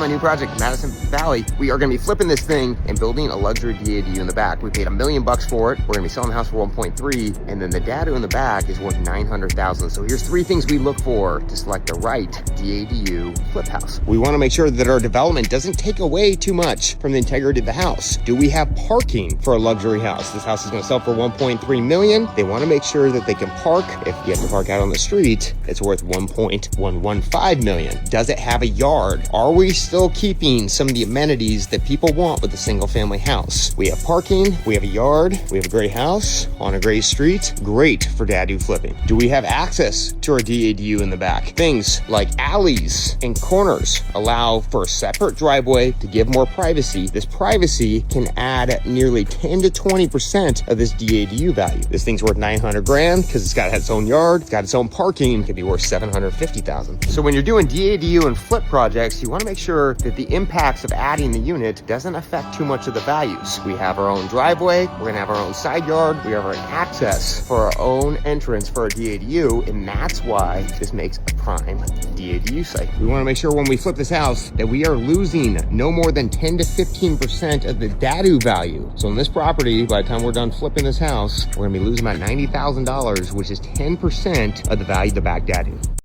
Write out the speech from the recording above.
my new project in Madison Valley. We are gonna be flipping this thing and building a luxury DADU in the back. We paid $1 million for it. We're gonna be selling the house for 1.3, and then the DADU in the back is worth 900,000. So here's 3 things we look for to select the right DADU flip house. We wanna make sure that our development doesn't take away too much from the integrity of the house. Do we have parking for a luxury house? This house is gonna sell for 1.3 million. They wanna make sure that they can park. If you have to park out on the street, it's worth 1.115 million. Does it have a yard? Are we still keeping some of the amenities that people want with a single family house? We have parking, we have a yard, we have a great house on a great street. Great for DADU flipping. Do we have access to our DADU in the back? Things like alleys and corners allow for a separate driveway to give more privacy. This privacy can add nearly 10 to 20% of this DADU value. This thing's worth 900 grand because it's got its own yard, it's got its own parking, it could be worth 750,000. So when you're doing DADU and flip projects, you want to make sure that the impacts of adding the unit doesn't affect too much of the values. We have our own driveway, we're gonna have our own side yard, we have our own access for our own entrance for our DADU, and that's why this makes a prime DADU site. We want to make sure when we flip this house that we are losing no more than 10 to 15% of the DADU value. So in this property, by the time we're done flipping this house, we're gonna be losing about $90,000, which is 10% of the value of the back DADU.